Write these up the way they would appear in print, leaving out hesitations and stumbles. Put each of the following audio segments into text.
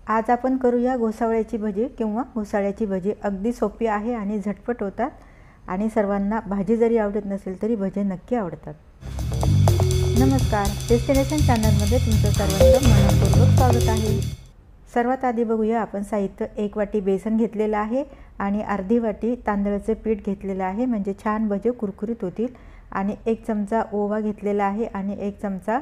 आज आपण करूया घोसावळ्याची भजी किंवा घोसाळ्याची भजी। अगदी सोपी आहे आणि झटपट होतात आणि सर्वांना भाजी जरी आवडत नसेल तरी भजी नक्की आवडतात। नमस्कार, डेस्टिनेशन चॅनलमध्ये तुमचं सर्वांचं मनपूर्वक स्वागत आहे। सर्वात आधी बघूया आपण साहित्य। 1 वाटी बेसन घेतलेलं आहे आणि अर्धी वाटी तांदळाचं पीठ घेतलेलं आहे, म्हणजे छान भजी कुरकुरीत होतील। आणि 1 चमचा ओवा घेतलेला आहे आणि 1 चमचा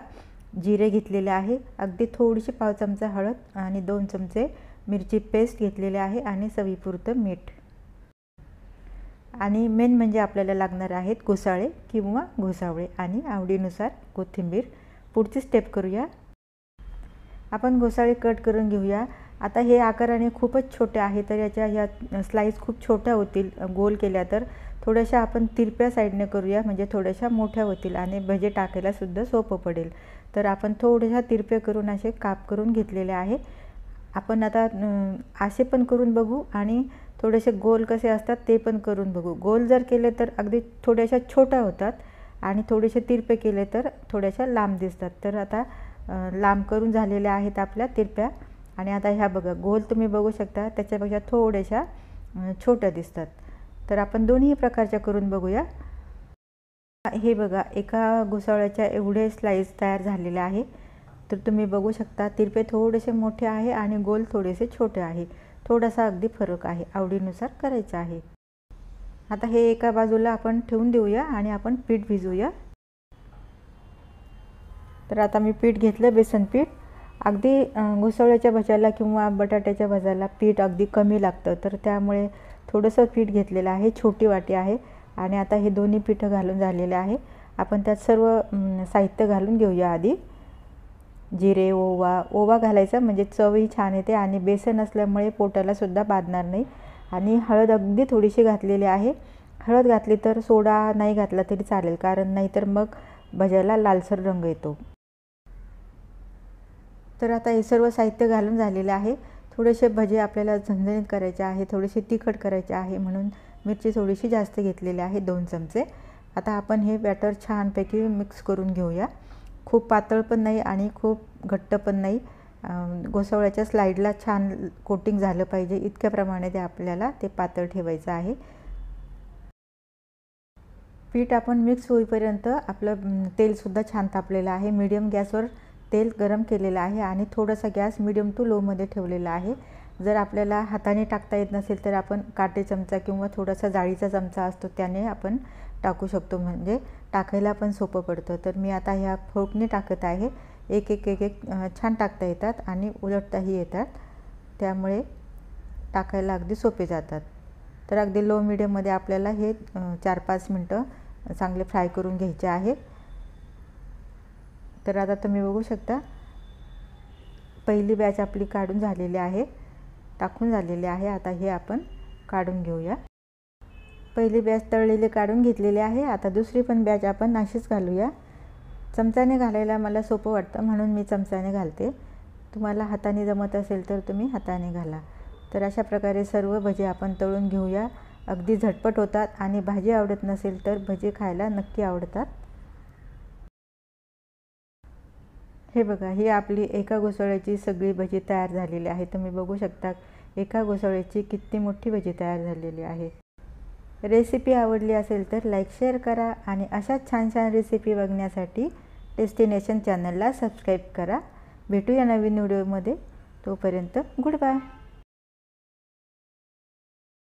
जिरे घेतलेले आहे। अगदी थोडीशी पाव चमचा हळद आणि 2 चमचे मिरची पेस्ट घेतलेले आहे आणि चवीपुरतं मीठ। आणि मेन म्हणजे आपल्याला लागणार आहेत घोसाळे किंवा घोसावळे आणि आवडीनुसार कोथिंबीर। पुढची स्टेप करूया। आपण घोसाळे कट करून घेऊया। आता हे आकाराने खूपच छोटे आहे, तर याच्या या स्लाइस खूप छोट्या होतील। गोल केल्या तर थोड्याशा आपण तिरप्या साइडने करूया, म्हणजे थोड्याशा मोठ्या होतील आणि भजे टाकायला सुद्धा सोपं पडेल। तर आपण थोड्याशा तिरप्या करून असे काप करून घेतलेले आहे। आपण आता असे पण करून बघू आणि थोडेसे गोल कसे असतात ते पण करून बघू। गोल जर केले तर अगदी थोड्याशा छोट्या होतात आणि थोडेसे तिरपे केले तर थोड्याशा लांब दिसतात। तर आता लांब करून झालेल्या आहेत आपल्या तिरप्या। आणि आता ह्या बघा, गोल तुम्ही बघू शकता त्याच्यापेक्षा थोड्याशा छोट्या दिसतात। तर आपण दोन्ही प्रकारच्या करून बघूया। हे बघा, एका घोसाळ्याच्या एवढे स्लाइस तयार झालेले आहे। तर तुम्ही बघू शकता तिरपे थोडेसे मोठे आहे आणि गोल थोडेसे छोटे आहे। थोडासा अगदी फरक आहे, आवडीनुसार करायचा आहे। आता हे एका बाजूला आपण ठेवून देऊया आणि आपण पीठ भिजवूया। तर आता मी पीठ घेतलं, बेसन पीठ। अगदी घोसाळ्याच्या भज्याला किंवा बटाट्याच्या भज्याला पीठ अगदी कमी लागतं, तर त्यामुळे थोडंसं पीठ घेतलेलं आहे, छोटी वाटी आहे। आणि आता हे दोन्ही पीठ घालून झालेले आहे। आपण त्यात सर्व साहित्य घालून घेऊया। आधी जिरे, ओवा घालायचा, म्हणजे चवही छान येते आणि बेसन असल्यामुळे पोटाला सुद्धा बाधणार नाही। आणि हळद अगदी थोडीशी घातलेली आहे। हळद घातली तर सोडा नाही घातला तरी चालेल, कारण नाहीतर मग भज्याला लालसर रंग येतो। तर आता हे सर्व साहित्य घालून झालेले आहे। थोडेसे भजे आपल्याला झणझणीत करायचे आहे, थोडेसे तिखट करायचे आहे, म्हणून मिरची थोडीशी जास्त घेतलेली आहे, 2 चमचे। आता आपण हे बॅटर छानपैकी मिक्स करून घेऊया। खूप पातळ पण नाही आणि खूप घट्ट पण नाही। घोसावळ्याच्या स्लाइडला छान कोटिंग झालं पाहिजे, इतक्या प्रमाणे ते आपल्याला ते पातळ ठेवायचं आहे। पीठ आपण मिक्स होईपर्यंत आपलं तेल सुद्धा छान तापलेलं आहे। मीडियम गॅसवर तेल गरम केलेलं आहे आणि थोडासा गॅस मीडियम टू लो मध्ये ठेवलेला आहे। जर आपल्याला हाताने टाकता येत नसेल तर आपण काटे चमचा किंवा थोडासा जाळीचा चमचा असतो त्याने आपण टाकू शकतो, म्हणजे टाकायला पण सोपं पडतं। तर मी आता ह्या फोर्कने टाकत आहे। एक एक एक एक छान टाकता येतात आणि उलटताही येतात, त्यामुळे टाकायला अगदी सोपे जातात। तर अगदी लो मीडियममध्ये आपल्याला हे 4-5 मिनटं चांगले फ्राय करून घ्यायचे आहे। तर आता तुम्ही बघू शकता पहिली बॅच आपली काढून झालेली आहे, टाकून झालेली आहे। आता हे आपण काढून घेऊया। पहिली बॅच तळलेली काढून घेतलेली आहे। आता दुसरी पण बॅच आपण अशीच घालूया। चमच्याने घालायला मला सोपं वाटतं म्हणून मी चमच्याने घालते। तुम्हाला हाताने जमत असेल तर तुम्ही हाताने घाला। तर अशा प्रकारे सर्व भजी आपण तळून घेऊया। अगदी झटपट होतात आणि भाजी आवडत नसेल तर भजी खायला नक्की आवडतात। हे बघा, ही आपली एका घोसाळ्याची सगळी भजी तयार झालेली आहे। तुम्ही बघू शकता एका घोसाळ्याची किती मोठी भजी तयार झालेली आहे। रेसिपी आवडली असेल तर लाईक शेअर करा आणि अशाच छान छान रेसिपी बघण्यासाठी डेस्टिनेशन चॅनलला सबस्क्राईब करा। भेटूया नवीन व्हिडिओमध्ये, तोपर्यंत गुड बाय।